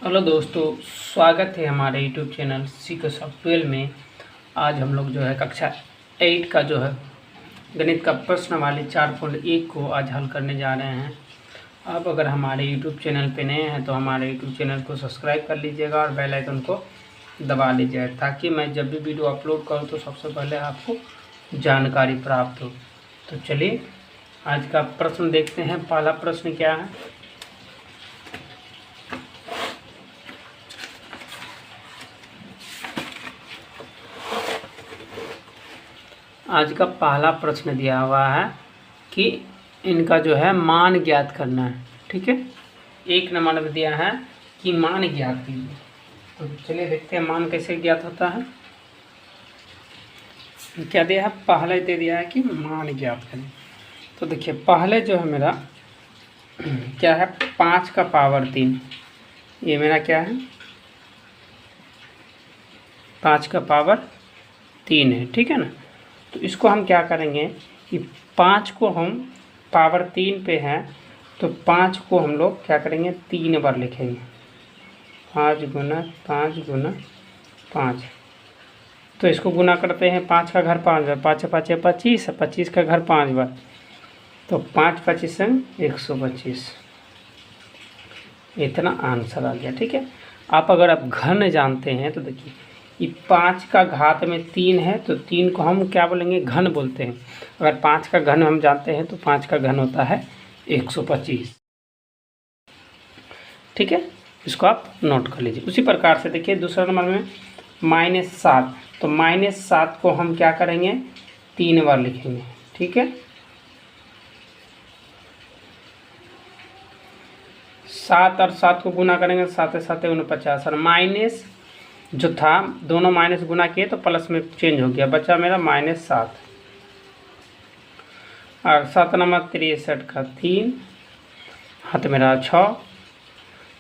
Hello दोस्तों, स्वागत है हमारे यूट्यूब चैनल सीखो सॉफ्टवेयर में। आज हम लोग जो है कक्षा 8 का जो है गणित का प्रश्न वाले 4.1 को आज हल करने जा रहे हैं। आप अगर हमारे यूट्यूब चैनल पे नए हैं तो हमारे यूट्यूब चैनल को सब्सक्राइब कर लीजिएगा और बेल आइकन को दबा लीजिएगा, ताकि मैं जब भी वीडियो अपलोड करूँ तो सबसे पहले आपको जानकारी प्राप्त हो। तो चलिए आज का प्रश्न देखते हैं। पहला प्रश्न क्या है। आज का पहला प्रश्न दिया हुआ है कि इनका जो है मान ज्ञात करना है। ठीक है, 1 नंबर में दिया है कि मान ज्ञात कीजिए। तो चलिए देखते हैं मान कैसे ज्ञात होता है। क्या दिया है, पहले दे दिया है कि मान ज्ञात करें। तो देखिए पहले जो है मेरा क्या है, 5 का पावर 3। ये मेरा क्या है, 5 का पावर 3 है। ठीक है ना। तो इसको हम क्या करेंगे कि 5 को हम पावर 3 पे हैं तो 5 को हम लोग क्या करेंगे, 3 बार लिखेंगे। 5 गुना 5 गुना 5। तो इसको गुना करते हैं, 5 का घर 5 बार, 5 5 25, 25 का घर 5 बार, तो 5 25 125। इतना आंसर आ गया। ठीक है। अगर आप घन जानते हैं तो देखिए ये 5 का घात में 3 है तो 3 को हम क्या बोलेंगे, घन बोलते हैं। अगर 5 का घन हम जानते हैं तो 5 का घन होता है 125। ठीक है, इसको आप नोट कर लीजिए। उसी प्रकार से देखिए दूसरा नंबर में -7। तो -7 को हम क्या करेंगे, 3 बार लिखेंगे। ठीक है, 7 और 7 को गुना करेंगे, 7 7 49, और माइनस जो था दोनों माइनस गुना किए तो प्लस में चेंज हो गया, बचा मेरा -7। और 7 नंबर 63 का 3, हाथ मेरा 6,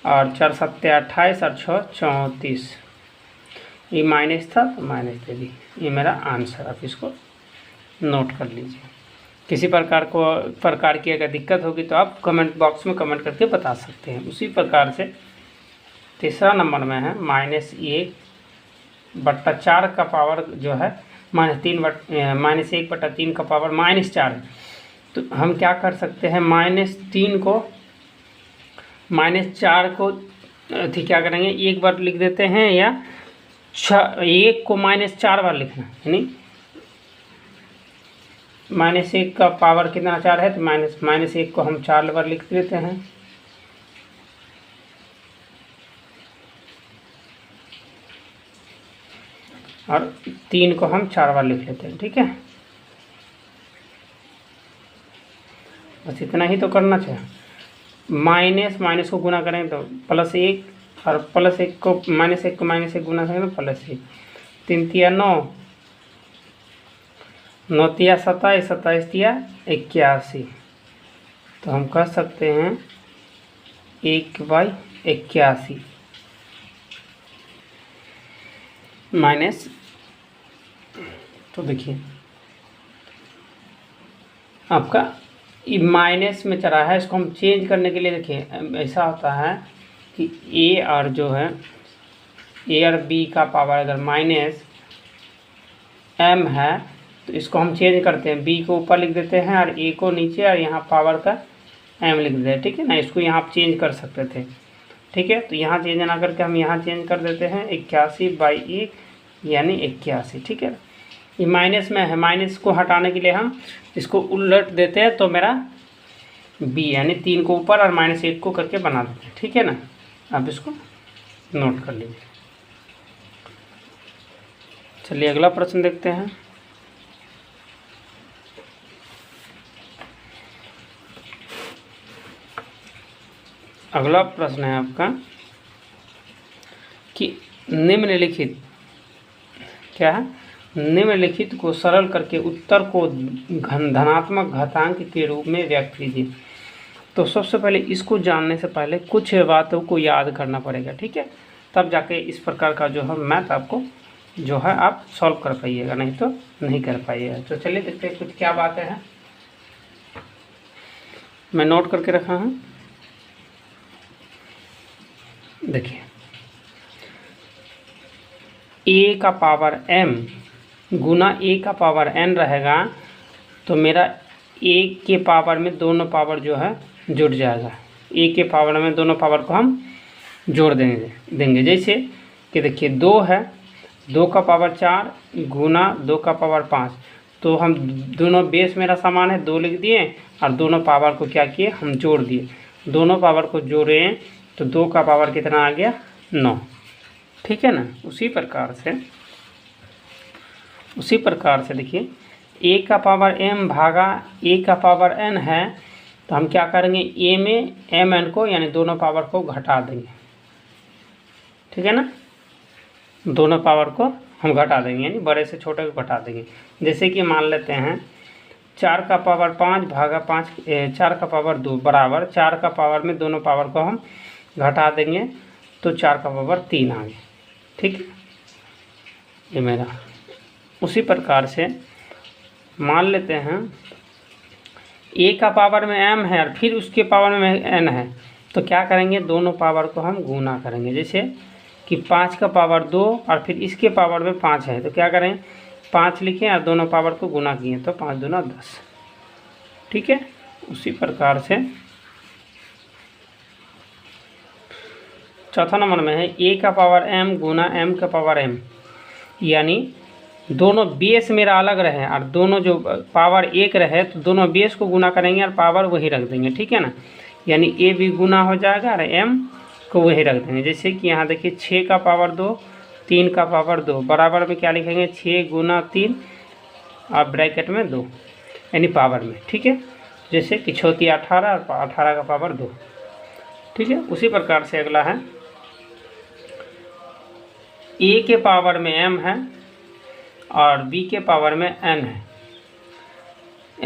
और 4 7 28 और 6 34। ये माइनस था तो माइनस दे दी। ये मेरा आंसर, आप इसको नोट कर लीजिए। किसी प्रकार की अगर दिक्कत होगी तो आप कमेंट बॉक्स में कमेंट करके बता सकते हैं। उसी प्रकार से तीसरा नंबर में है -1/4 का पावर जो है -1/3 का पावर -4 है। तो हम क्या कर सकते हैं, -4 को क्या करेंगे, 1 बार लिख देते हैं, या 1 को -4 बार लिखना, यानी -1 का पावर कितना 4 है तो -1 को हम 4 बार लिख देते हैं। और 3 को हम 4 बार लिख लेते हैं। ठीक है, बस इतना ही तो करना चाहिए। माइनस को गुना करें तो +1, और +1 को -1 को -1 गुना करें तो +1। 3 तिया 9, 9 तिया 27, 27 तिया 81। तो हम कह सकते हैं 1/81 माइनस। तो देखिए आपका ये माइनस में चला है, इसको हम चेंज करने के लिए देखिए ऐसा होता है कि ए और बी का पावर अगर -m है तो इसको हम चेंज करते हैं, b को ऊपर लिख देते हैं और a को नीचे, और यहाँ पावर का m लिख देते हैं। ठीक है ना, इसको यहाँ आप चेंज कर सकते थे। ठीक है, तो यहाँ चेंज ना करके हम यहाँ चेंज कर देते हैं 81/1 यानी 81। ठीक है, ये माइनस में है, माइनस को हटाने के लिए हम इसको उलट देते हैं तो मेरा b यानी 3 को ऊपर और -1 को करके बना देते हैं। ठीक है ना, आप इसको नोट कर लीजिए। चलिए अगला प्रश्न देखते हैं। अगला प्रश्न है आपका कि निम्नलिखित क्या है, निम्नलिखित को सरल करके उत्तर को धनात्मक घातांक के रूप में व्यक्त कीजिए। तो सबसे पहले इसको जानने से पहले कुछ बातों को याद करना पड़ेगा। ठीक है, तब जाके इस प्रकार का जो है मैथ आपको जो है आप सॉल्व कर पाइएगा, नहीं तो नहीं कर पाइएगा। तो चलिए देखते हैं कुछ क्या बातें हैं, मैं नोट करके रखा हूँ। देखिए a का पावर m गुना a का पावर n रहेगा, तो मेरा a के पावर में दोनों पावर जो है जुड़ जाएगा। a के पावर में दोनों पावर को हम जोड़ देंगे। जैसे कि देखिए 2 है, 2 का पावर 4 गुना 2 का पावर 5, तो हम दोनों बेस मेरा समान है 2 लिख दिए और दोनों पावर को क्या किए, हम जोड़ दिए। दोनों पावर को जोड़े तो 2 का पावर कितना आ गया, 9। ठीक है ना। उसी प्रकार से देखिए a का पावर m भागा a का पावर n है, तो हम क्या करेंगे, a में m n को यानी दोनों पावर को घटा देंगे। ठीक है ना, दोनों पावर को हम घटा देंगे, यानी बड़े से छोटे को घटा देंगे। जैसे कि मान लेते हैं 4 का पावर 5 भागा 5 4 का पावर 2 बराबर 4 का पावर में दोनों पावर को हम घटा देंगे, तो 4 का पावर 3 आ गया। ठीक है, ये मेरा। उसी प्रकार से मान लेते हैं a का पावर में m है और फिर उसके पावर में n है, तो क्या करेंगे, दोनों पावर को हम गुना करेंगे। जैसे कि 5 का पावर 2 और फिर इसके पावर में 5 है, तो क्या करें, 5 लिखें और दोनों पावर को गुना किए, तो 5 दूना 10। ठीक है। उसी प्रकार से चौथा नंबर में है a का पावर m गुना m का पावर m, यानी दोनों बेस मेरा अलग रहे और दोनों जो पावर एक रहे, तो दोनों बेस को गुना करेंगे और पावर वही रख देंगे। ठीक है ना, यानी a भी गुना हो जाएगा और m को वही रख देंगे। जैसे कि यहाँ देखिए 6 का पावर 2 3 का पावर 2 बराबर में क्या लिखेंगे, 6 गुना 3 और ब्रैकेट में 2 यानी पावर में। ठीक है, जैसे कि 6 × 18 और 18 का पावर 2। ठीक है। उसी प्रकार से अगला है a के पावर में m है और b के पावर में n है,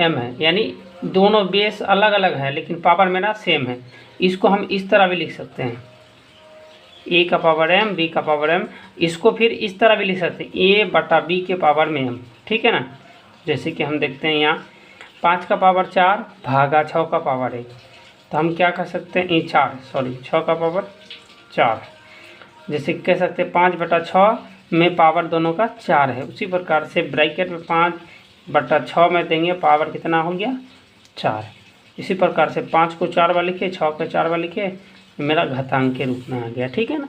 m है, यानी दोनों बेस अलग अलग है लेकिन पावर मेरा सेम है। इसको हम इस तरह भी लिख सकते हैं, a का पावर m b का पावर m। इसको फिर इस तरह भी लिख सकते हैं, a बटा b के पावर में m। ठीक है ना। जैसे कि हम देखते हैं यहाँ 5 का पावर 4 भागा 6 का पावर 1, तो हम क्या कर सकते हैं, 6 का पावर 4, जैसे कह सकते हैं 5 बटा 6 में पावर दोनों का 4 है। उसी प्रकार से ब्रैकेट में 5 बटा 6 में देंगे, पावर कितना हो गया, 4। इसी प्रकार से 5 को 4 बार लिखे, 6 को 4 बार लिखे, मेरा घातांक के रूप में आ गया। ठीक है ना।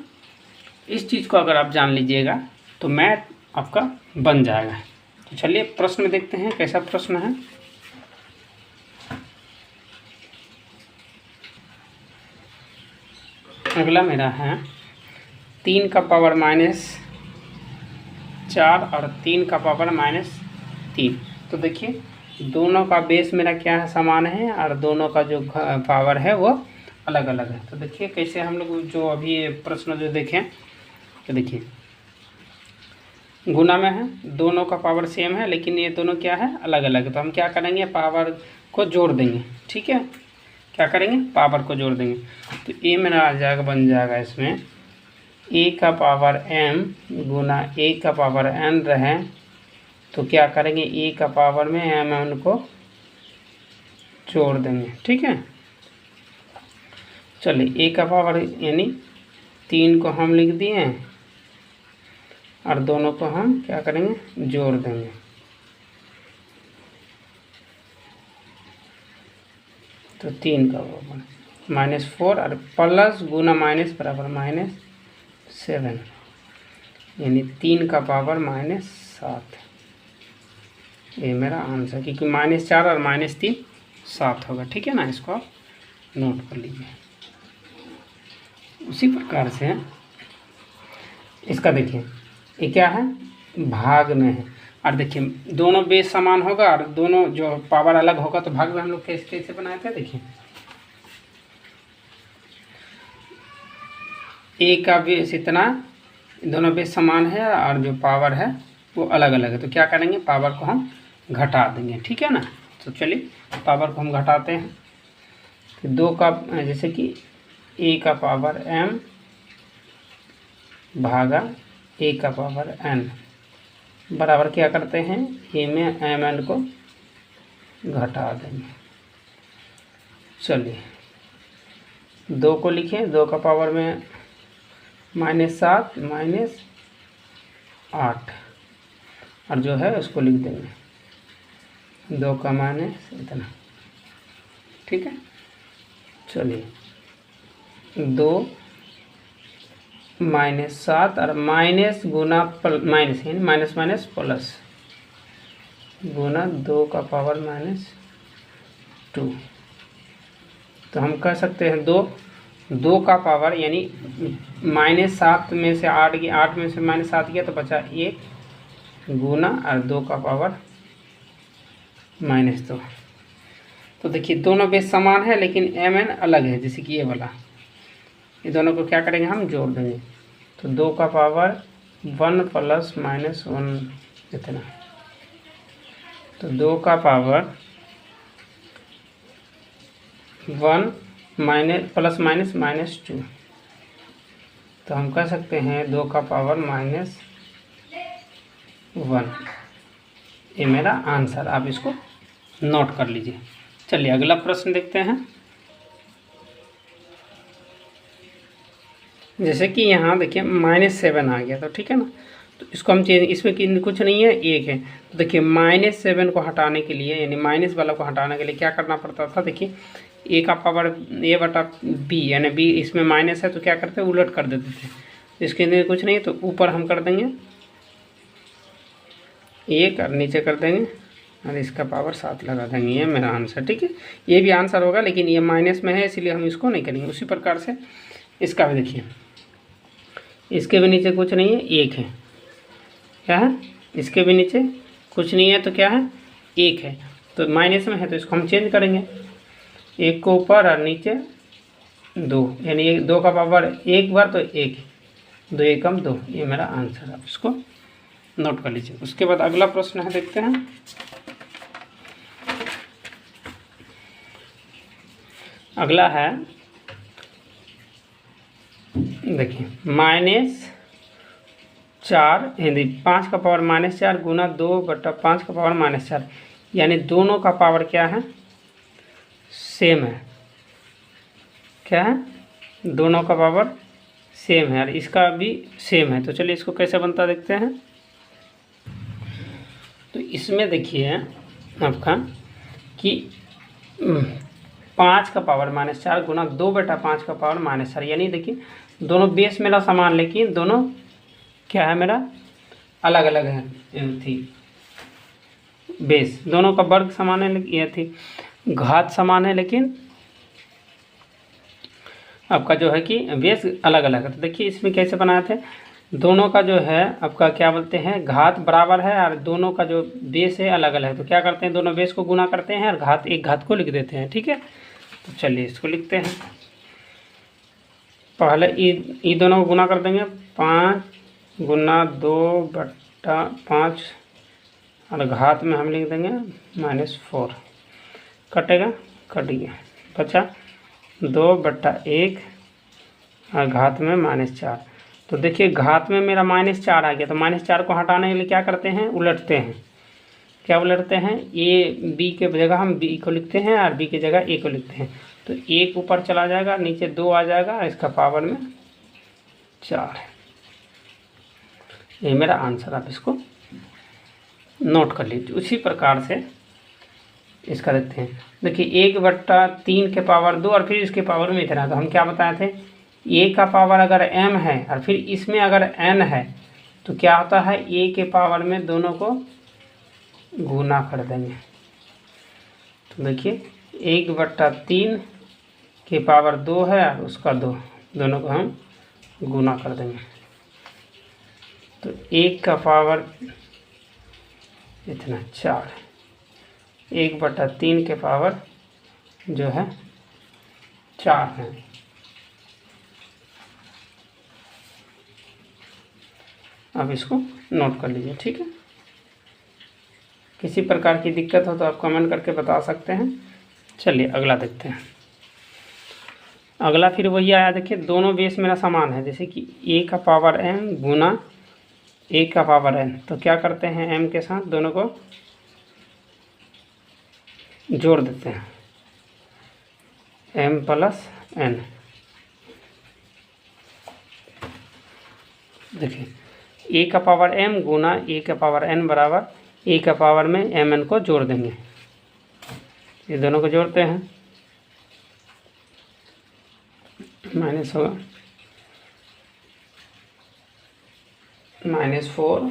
इस चीज़ को अगर आप जान लीजिएगा तो मैथ आपका बन जाएगा। तो चलिए प्रश्न देखते हैं, कैसा प्रश्न है। अगला मेरा है 3 का पावर -4 और 3 का पावर -3। तो देखिए दोनों का बेस मेरा क्या है, समान है और दोनों का जो पावर है वो अलग अलग है। तो देखिए कैसे हम लोग जो अभी ये प्रश्न जो देखें, तो देखिए गुना में है, दोनों का पावर सेम है लेकिन ये दोनों क्या है, अलग अलग है। तो हम क्या करेंगे, पावर को जोड़ देंगे। ठीक है, क्या करेंगे, पावर को जोड़ देंगे। तो ए मेरा आ जाएगा, बन जाएगा इसमें a का पावर m गुना a का पावर n रहे, तो क्या करेंगे, a का पावर में m n को जोड़ देंगे। ठीक है, चलिए a का पावर यानी 3 को हम लिख दिए और दोनों को हम क्या करेंगे, जोड़ देंगे। तो 3 का पावर -4 और प्लस गुना माइनस बराबर -7, यानी 3 का पावर -7। ये मेरा आंसर, क्योंकि -4 और -3 7 होगा। ठीक है ना, इसको आप नोट कर लीजिए। उसी प्रकार से इसका देखिए, ये क्या है, भाग में है और देखिए दोनों बेस समान होगा और दोनों जो पावर अलग होगा, तो भाग में हम लोग कैसे बनाए थे, देखिए a का बेस इतना, दोनों बेस समान है और जो पावर है वो अलग अलग है, तो क्या करेंगे, पावर को हम घटा देंगे। ठीक है ना। तो चलिए पावर को हम घटाते हैं। तो 2 का, जैसे कि a का पावर m भागा a का पावर n बराबर क्या करते हैं, a में m n को घटा देंगे। चलिए 2 को लिखें, 2 का पावर में -7 -8 और जो है उसको लिख देंगे 2 का माइनस इतना। ठीक है, चलिए 2 -7 और माइनस गुना माइनस यानी माइनस माइनस प्लस गुना 2 का पावर -2। तो हम कह सकते हैं 2 का पावर यानी -7 में से 8 गया, 8 में से -7 गया तो बचा 1 गुना और 2 का पावर -2। तो देखिए दोनों बेस समान है लेकिन mn अलग है, जैसे कि ये वाला, ये दोनों को क्या करेंगे हम जोड़ देंगे। तो 2 का पावर 1 प्लस माइनस 1 इतना। तो 2 का पावर 1 माइनस प्लस माइनस -2। तो हम कह सकते हैं 2 का पावर -1। ये मेरा आंसर, आप इसको नोट कर लीजिए। चलिए अगला प्रश्न देखते हैं। जैसे कि यहाँ देखिए -7 आ गया, तो ठीक है ना, तो इसको हम चेंज, इसमें कुछ नहीं है, 1 है। तो देखिए -7 को हटाने के लिए यानी माइनस वाला को हटाने के लिए क्या करना पड़ता था, देखिए a का पावर a बटा b यानी b इसमें माइनस है तो क्या करते हैं उलट कर देते थे। तो इसके लिए कुछ नहीं है, तो ऊपर हम कर देंगे 1 और नीचे कर देंगे और इसका पावर 7 लगा देंगे। ये मेरा आंसर, ठीक है, ये भी आंसर होगा लेकिन ये माइनस में है इसलिए हम इसको नहीं करेंगे। उसी प्रकार से इसका भी देखिए, इसके भी नीचे कुछ नहीं है, 1 है, क्या है, इसके भी नीचे कुछ नहीं है तो क्या है 1 है, तो माइनस में है तो इसको हम चेंज करेंगे, 1 को ऊपर और नीचे 2 यानी 2 का पावर 1 बार तो 1, 2 एकम 2, ये मेरा आंसर है, आप इसको नोट कर लीजिए। उसके बाद अगला प्रश्न है, देखते हैं। अगला है देखिए -4 यानी 5 का पावर -4 गुना 2/5 का पावर -4 यानी दोनों का पावर क्या है सेम है, क्या है दोनों का पावर सेम है और इसका भी सेम है। तो चलिए इसको कैसे बनता देखते हैं। तो इसमें देखिए आपका कि 5 का पावर -4 गुना 2/5 का पावर -4 यानी देखिए दोनों बेस मेरा समान लेकिन दोनों क्या है मेरा अलग अलग है, थी बेस दोनों का वर्ग समान है, ये थी घात समान है लेकिन आपका जो है कि बेस अलग अलग है। तो देखिए इसमें कैसे बनाए थे, दोनों का जो है आपका क्या बोलते हैं घात बराबर है और दोनों का जो बेस है अलग अलग है। तो क्या करते हैं दोनों बेस को गुना करते हैं और घात एक घात को लिख देते हैं, ठीक है। तो चलिए इसको लिखते हैं, पहले ई दोनों को गुना कर देंगे, 5 गुना 2/5 और घात में हम लिख देंगे -4, कटेगा कट गया, बचा 2/1 और घात में -4। तो देखिए घात में मेरा -4 आ गया, तो -4 को हटाने के लिए क्या करते हैं उलटते हैं, क्या उलटते हैं ए बी के जगह हम बी को लिखते हैं और बी की जगह ए को लिखते हैं। तो 1 ऊपर चला जाएगा, नीचे 2 आ जाएगा, इसका पावर में 4 है। ये मेरा आंसर, आप इसको नोट कर लीजिए। उसी प्रकार से इसका देखते हैं, देखिए 1/3 के पावर 2 और फिर इसके पावर में इतना। तो हम क्या बताए थे, a का पावर अगर m है और फिर इसमें अगर n है तो क्या होता है a के पावर में दोनों को गुना कर देंगे। तो देखिए 1/3 के पावर 2 है और उसका 2, दोनों को हम गुना कर देंगे। तो 1 का पावर इतना 4, 1/3 के पावर जो है 4 है। अब इसको नोट कर लीजिए, ठीक है। किसी प्रकार की दिक्कत हो तो आप कमेंट करके बता सकते हैं। चलिए अगला देखते हैं। अगला फिर वही आया, देखिए दोनों बेस मेरा समान है, जैसे कि a का पावर m गुना a का पावर n। तो क्या करते हैं m के साथ दोनों को जोड़ देते हैं, m + n। देखिए ए का पावर m गुना ए का पावर n बराबर ए का पावर में एम एन को जोड़ देंगे। ये दोनों को जोड़ते हैं, माइनस होगा -4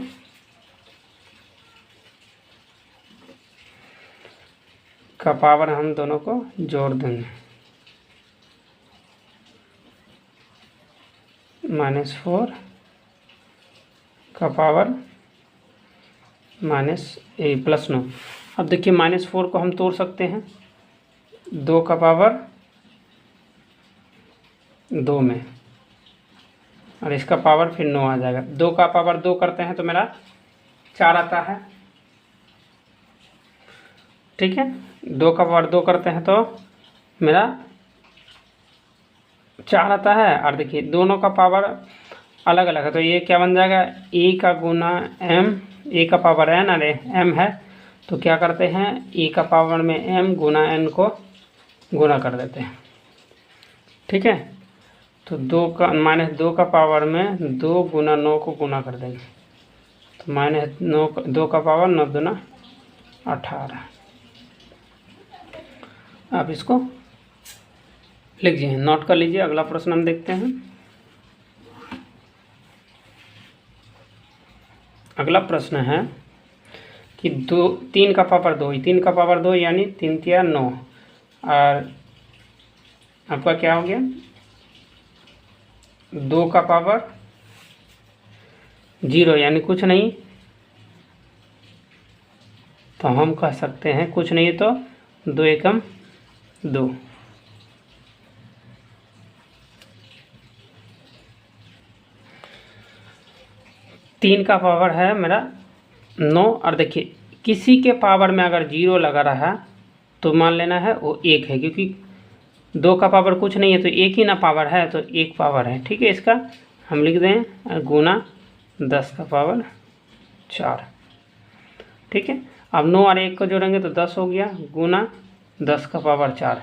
का पावर हम दोनों को जोड़ देंगे, -4 का पावर +9। अब देखिए -4 को हम तोड़ सकते हैं 2 का पावर 2 में, और इसका पावर फिर 9 आ जाएगा। 2 का पावर 2 करते हैं तो मेरा 4 आता है, ठीक है। 2 का पावर 2 करते हैं तो मेरा 4 आता है। और देखिए दोनों का पावर अलग अलग है, तो ये क्या बन जाएगा, ए का गुना एम, ए का पावर एन और एम है, तो क्या करते हैं ए का पावर में एम गुना एन को गुना कर देते हैं, ठीक है। तो 2 का पावर में 2 गुना 9 को गुना कर देंगे, तो -9 2 का पावर 9 दूना 18। आप इसको लिखिए, नोट कर लीजिए। अगला प्रश्न हम देखते हैं। अगला प्रश्न है कि 3 का पावर 2, 3 का पावर 2 यानी 3 तिया 9, और आपका क्या हो गया 2 का पावर 0 यानी कुछ नहीं, तो हम कह सकते हैं कुछ नहीं तो 2 एकम 2। तीन का पावर है मेरा 9, और देखिए किसी के पावर में अगर 0 लगा रहा तो मान लेना है वो 1 है, क्योंकि 2 का पावर कुछ नहीं है तो 1 ही ना पावर है, तो 1 पावर है, ठीक है। इसका हम लिख दें गुना 10 का पावर 4, ठीक है। अब 9 और 1 को जोड़ेंगे तो 10 हो गया, गुना 10 का पावर 4।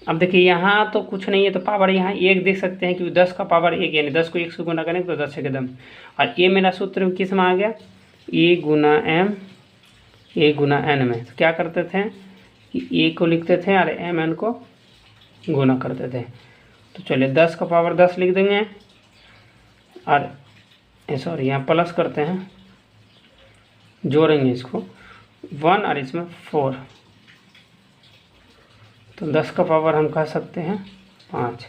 अब देखिए यहाँ तो कुछ नहीं है तो पावर यहाँ 1 देख सकते हैं, क्योंकि 10 का पावर 1 यानी 10 को 1 से गुना करेंगे तो 10 एकदम। और ये मेरा सूत्र किस में आ गया, ए गुना एम ए गुना एन में। तो क्या करते थे कि ए को लिखते थे और एम एन को गुना करते थे। तो चलिए 10 का पावर 10 लिख देंगे, और सॉरी यहाँ प्लस करते हैं, जोड़ेंगे इसको 1 और इसमें 4, तो 10 का पावर हम कह सकते हैं 5।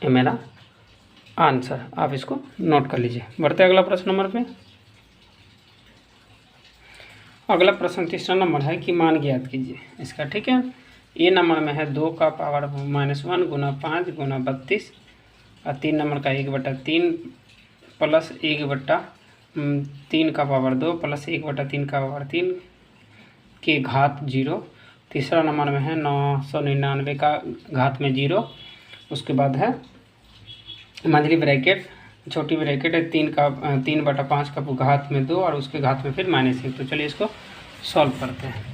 ये मेरा आंसर, आप इसको नोट कर लीजिए। बढ़ते अगला प्रश्न नंबर पे। अगला प्रश्न तीसरा नंबर है कि मान ज्ञात कीजिए इसका, ठीक है। ए नंबर में है 2 का पावर -1 गुना 5 गुना 32, और 3 नंबर का 1/3 प्लस 1/3 का पावर 2 प्लस 1/3 का पावर 3 के घात 0। तीसरा नंबर में है 999 का घात में 0, उसके बाद है मंझली ब्रैकेट छोटी ब्रैकेट है 3/5 का घात में 2 और उसके घात में फिर -1। तो चलिए इसको सॉल्व करते हैं।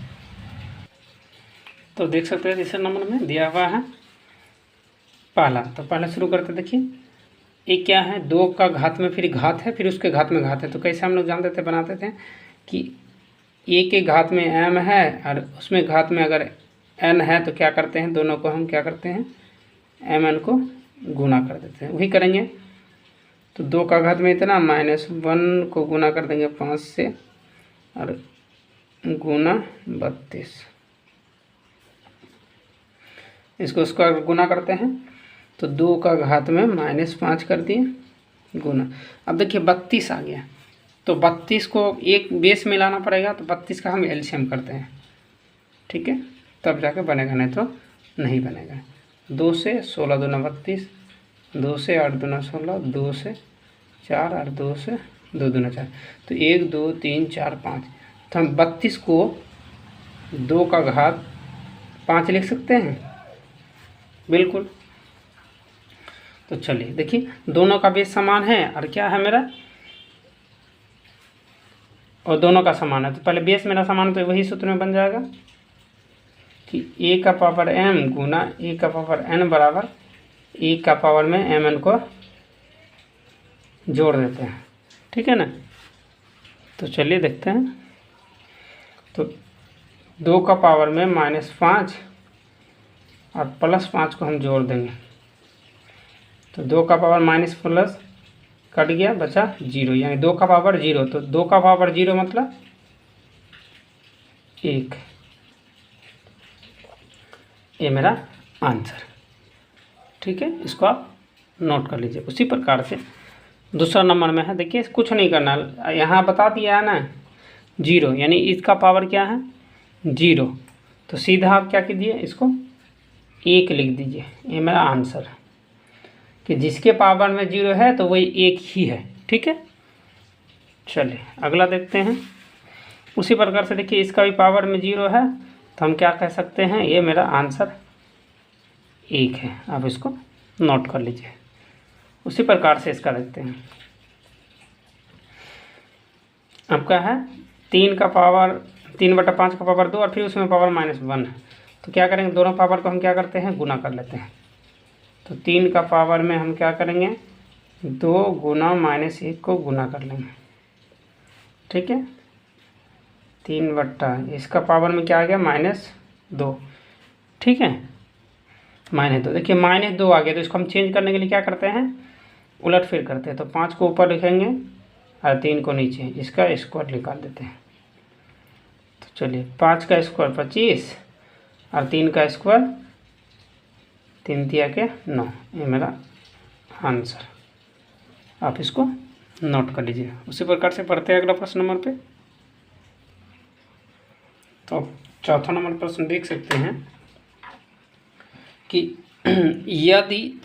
तो देख सकते हैं तीसरे नंबर में दिया हुआ है पहला, तो पहले शुरू करते। देखिए ये क्या है, 2 का घात में फिर घात है, फिर उसके घात में घात है। तो कैसे हम लोग जानते थे, बनाते थे कि ए के घात में m है और उसमें घात में अगर n है तो क्या करते हैं, दोनों को हम क्या करते हैं mn को गुना कर देते हैं। वही करेंगे। तो 2 का घात में इतना -1 को गुना कर देंगे 5 से और गुना 32, इसको उसका गुना करते हैं तो 2 का घात में -5 कर दिए गुना। अब देखिए 32 आ गया, तो 32 को एक बेस में लाना पड़ेगा, तो 32 का हम एलसीएम करते हैं, ठीक है, तब जाके बनेगा, नहीं तो नहीं बनेगा। 2 से 16 दूना 32, 2 से 8 दूना 16, 2 से 4 और 2 से 2 दूना 4, तो 1 2 3 4 5। तो हम 32 को 2 का घात 5 लिख सकते हैं, बिल्कुल। तो चलिए देखिए दोनों का बेस समान है और क्या है मेरा, और दोनों का समान है। तो पहले बेस मेरा समान है तो वही सूत्र में बन जाएगा कि ए का पावर m गुना ए का पावर n बराबर ए का पावर में एम एन को जोड़ देते हैं, ठीक है ना। तो चलिए देखते हैं। तो 2 का पावर में -5 और +5 को हम जोड़ देंगे। तो 2 का पावर माइनस प्लस कट गया, बचा 0, यानी 2 का पावर 0। तो 2 का पावर 0 मतलब 1। ये मेरा आंसर, ठीक है। इसको आप नोट कर लीजिए। उसी प्रकार से दूसरा नंबर में है, देखिए कुछ नहीं करना, यहाँ बता दिया है ना 0, यानी इसका पावर क्या है 0। तो सीधा आप क्या कीजिए, इसको 1 लिख दीजिए। ये मेरा आंसर है कि जिसके पावर में 0 है तो वही 1 ही है, ठीक है। चलिए अगला देखते हैं। उसी प्रकार से देखिए इसका भी पावर में 0 है, तो हम क्या कह सकते हैं, ये मेरा आंसर 1 है। आप इसको नोट कर लीजिए। उसी प्रकार से इसका देखते हैं। आपका है 3 का पावर 3/5 का पावर 2 और फिर उसमें पावर -1 है। तो क्या करेंगे, दोनों पावर को हम क्या करते हैं, गुना कर लेते हैं। तो 3 का पावर में हम क्या करेंगे, 2 गुना -1 को गुना कर लेंगे, ठीक है। 3 बट्टा इसका पावर में क्या आ गया -2, ठीक है। -2, देखिए -2 आ गया। तो इसको हम चेंज करने के लिए क्या करते हैं, उलट फिर करते हैं। तो 5 को ऊपर लिखेंगे और 3 को नीचे, इसका स्क्वायर निकाल देते हैं। तो चलिए 5 का स्क्वायर 25 और 3 का स्क्वायर 3 तिया के 9। ये मेरा आंसर, आप इसको नोट कर लीजिए। उसी प्रकार से पढ़ते हैं अगला प्रश्न नंबर पे। तो चौथा नंबर प्रश्न देख सकते हैं कि यदि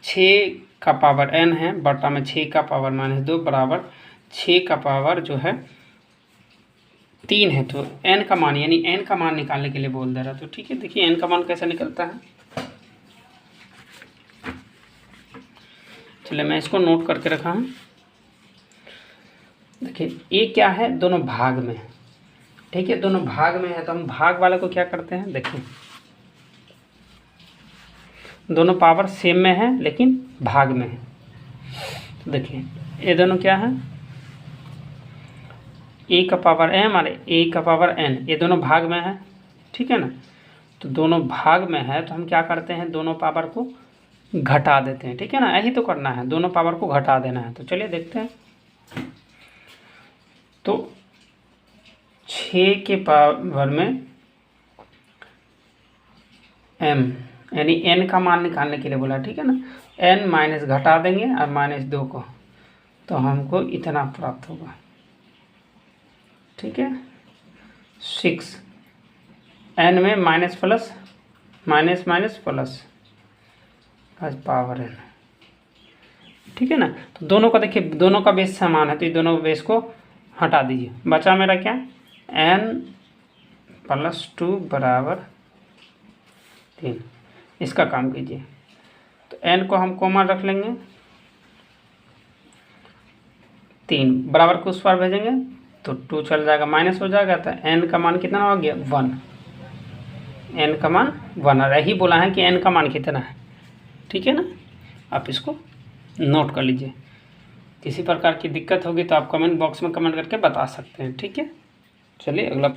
6 का पावर n है बटा में 6 का पावर -2 बराबर 6 का पावर जो है 3 है, तो n का मान, यानी n का मान निकालने के लिए बोल दे रहा है। तो ठीक है, देखिए n का मान कैसे निकलता है। चलिए मैं इसको नोट करके रखा हूँ। देखिए ये क्या है, दोनों भाग में, ठीक है, दोनों भाग में है। तो हम भाग वाले को क्या करते हैं, देखिए दोनों पावर सेम में है लेकिन भाग में है। तो देखिए ये दोनों क्या है, a का पावर m और a का पावर n, ये दोनों भाग में है, ठीक है ना। तो दोनों भाग में है तो हम क्या करते हैं, दोनों पावर को घटा देते हैं, ठीक है ना। यही तो करना है, दोनों पावर को घटा देना है। तो चलिए देखते हैं। तो 6 के पावर में m, यानी n का मान निकालने के लिए बोला, ठीक है ना। n माइनस घटा देंगे और -2 को, तो हमको इतना प्राप्त होगा, ठीक है। 6 n में minus plus minus minus plus power n, ठीक है ना। तो दोनों का देखिए, दोनों का बेस समान है, तो ये दोनों बेस को हटा दीजिए। बचा मेरा क्या, n+2 बराबर 3। इसका काम कीजिए। तो n को हम कॉमन रख लेंगे, 3 बराबर को उस पार भेजेंगे तो 2 चल जाएगा, माइनस हो जाएगा। तो n का मान कितना हो गया, 1। n का मान 1, और यही बोला है कि n का मान कितना है, ठीक है ना। आप इसको नोट कर लीजिए। किसी प्रकार की दिक्कत होगी तो आप कमेंट बॉक्स में कमेंट करके बता सकते हैं, ठीक है। चलिए अगला